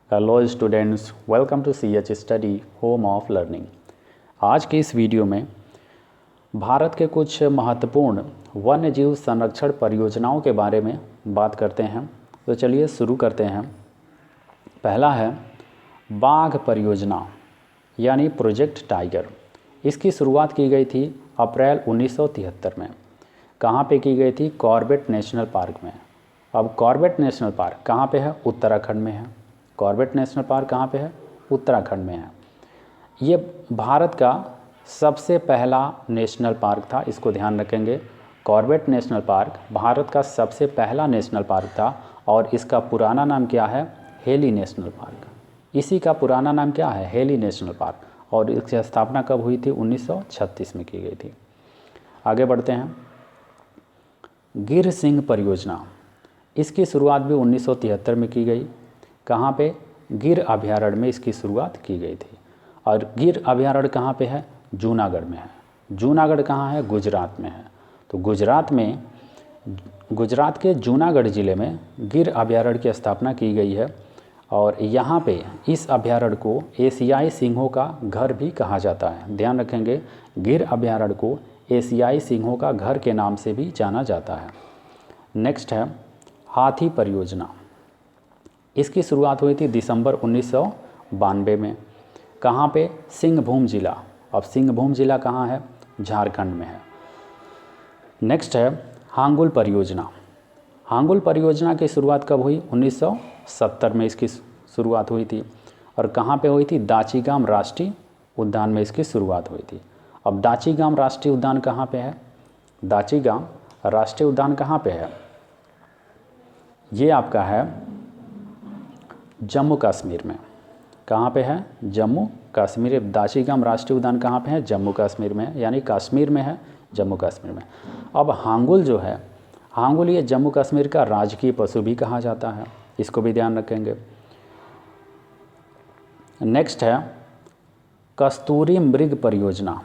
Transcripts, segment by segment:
Hello students, welcome to CH study home of learning. आज की इस वीडियो में भारत के कुछ महत्वपूर्ण वन्य जीव संरक्षण परियोजनाओं के बारे में बात करते हैं। तो चलिए शुरू करते हैं। पहला है बाघ परियोजना यानी प्रोजेक्ट टाइगर। इसकी शुरुआत की गई थी अप्रैल 1973 में। कहाँ पे की गई थी? कॉर्बेट नेशनल पार्क में। अब कॉर्बेट नेशनल पार्क कहाँ पे है? उत्तराखंड में है। कॉर्बेट नेशनल पार्क कहाँ पे है? उत्तराखंड में है। ये भारत का सबसे पहला नेशनल पार्क था, इसको ध्यान रखेंगे। कॉर्बेट नेशनल पार्क भारत का सबसे पहला नेशनल पार्क था और इसका पुराना नाम क्या है? Heli national park. इसी का पुराना नाम क्या है? Heli national park. और इसकी स्थापना कब हुई थी? 1936 में की गई थी। आगे बढ़ते हैं। गिर सिंह परियोजना, इसकी शुरुआत भी 1973 में की गई। कहाँ पे? गिर अभयारण्य में इसकी शुरुआत की गई थी। और गिर अभयारण्य कहाँ पे है? जूनागढ़ में है। जूनागढ़ कहाँ है? गुजरात में है। तो गुजरात के जूनागढ़ ज़िले में गिर अभयारण्य की स्थापना की गई है। और यहाँ पे इस अभयारण्य को एशियाई सिंहों का घर भी कहा जाता है। ध्यान रखेंगे, गिर अभयारण्य को एशियाई सिंहों का घर के नाम से भी जाना जाता है। नेक्स्ट है हाथी परियोजना। इसकी शुरुआत हुई थी दिसंबर 1992 में। कहाँ पे? सिंहभूम जिला। अब सिंहभूम जिला कहाँ है? झारखंड में है। नेक्स्ट है हांगुल परियोजना। हांगुल परियोजना की शुरुआत कब हुई? 1970 में इसकी शुरुआत हुई थी। और कहाँ पे हुई थी? दाचीगाम राष्ट्रीय उद्यान में इसकी शुरुआत हुई थी। अब दाचीगाम राष्ट्रीय उद्यान कहाँ पे है? दाचीगाम राष्ट्रीय उद्यान कहाँ पे है? ये आपका है जम्मू कश्मीर में। कहाँ पे है? जम्मू कश्मीर। दाचीगाम राष्ट्रीय उद्यान कहाँ पे है? जम्मू कश्मीर में, यानी कश्मीर में है, जम्मू कश्मीर में। अब हांगुल जो है, हांगुल ये जम्मू कश्मीर का राजकीय पशु भी कहा जाता है, इसको भी ध्यान रखेंगे। नेक्स्ट है कस्तूरी मृग परियोजना।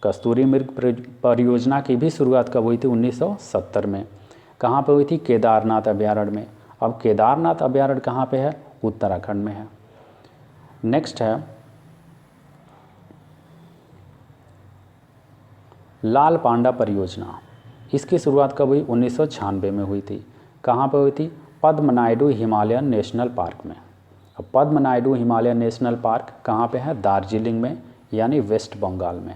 कस्तूरी मृग परियोजना की भी शुरुआत कब हुई थी? 1970 में। कहाँ पे हुई थी? केदारनाथ अभयारण्य में। अब केदारनाथ अभयारण्य कहाँ पे है? उत्तराखंड में है। नेक्स्ट है लाल पांडा परियोजना। इसकी शुरुआत कब हुई? 1996 में हुई थी। कहाँ पे हुई थी? पद्मनाइडु हिमालयन नेशनल पार्क में। अब पद्मनाइडु हिमालयन नेशनल पार्क कहाँ पे है? दार्जिलिंग में, यानी वेस्ट बंगाल में।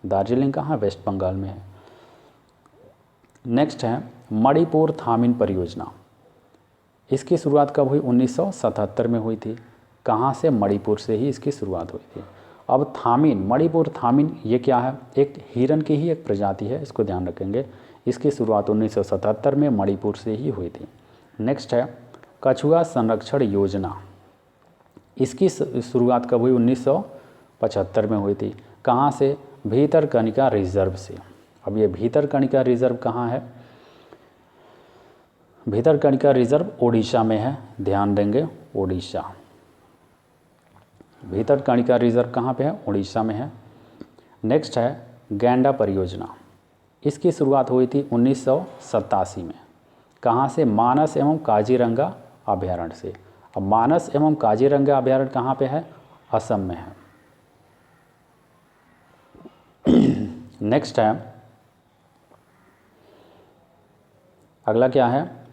दार्जिलिंग कहाँ? वेस्ट बंगाल में है। नेक्स्ट है मणिपुर थामिन परियोजना। इसकी शुरुआत कब हुई? 1977 में हुई थी। कहाँ से? मणिपुर से ही इसकी शुरुआत हुई थी। अब थामिन, मणिपुर थामिन ये क्या है? एक हिरन की ही एक प्रजाति है, इसको ध्यान रखेंगे। इसकी शुरुआत 1977 में मणिपुर से ही हुई थी। नेक्स्ट है कछुआ संरक्षण योजना। इसकी शुरुआत कब हुई? 1975 में हुई थी। कहाँ से? भीतरकनिका रिजर्व से। अब ये भीतरकनिका रिजर्व कहाँ है? भीतरकनिका रिजर्व ओडिशा में है, ध्यान देंगे, ओडिशा। भीतरकनिका रिजर्व कहाँ पे है? ओडिशा में है। नेक्स्ट है गैंडा परियोजना। इसकी शुरुआत हुई थी 1987 में। कहाँ से? मानस एवं काजीरंगा अभयारण्य से। अब मानस एवं काजीरंगा अभयारण्य कहाँ पे है? असम में है। नेक्स्ट है, अगला क्या है?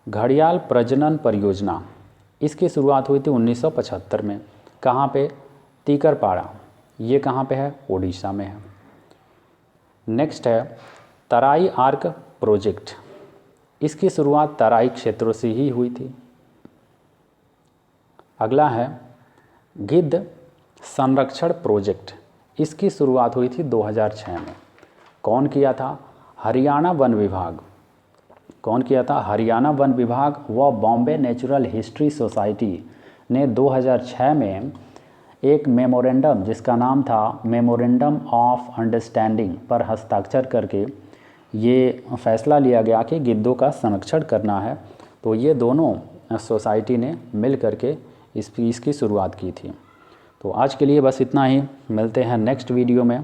घड़ियाल प्रजनन परियोजना। इसकी शुरुआत हुई थी 1975 में। कहाँ पे? तीकरपाड़ा। ये कहाँ पे है? ओडिशा में है। नेक्स्ट है तराई आर्क प्रोजेक्ट। इसकी शुरुआत तराई क्षेत्रों से ही हुई थी। अगला है गिद्ध संरक्षण प्रोजेक्ट। इसकी शुरुआत हुई थी 2006 में। कौन किया था? हरियाणा वन विभाग। कौन किया था? हरियाणा वन विभाग व बॉम्बे नेचुरल हिस्ट्री सोसाइटी ने 2006 में एक मेमोरेंडम, जिसका नाम था मेमोरेंडम ऑफ अंडरस्टैंडिंग, पर हस्ताक्षर करके ये फैसला लिया गया कि गिद्धों का संरक्षण करना है। तो ये दोनों सोसाइटी ने मिल करके इसकी शुरुआत की थी। तो आज के लिए बस इतना ही। मिलते हैं नेक्स्ट वीडियो में।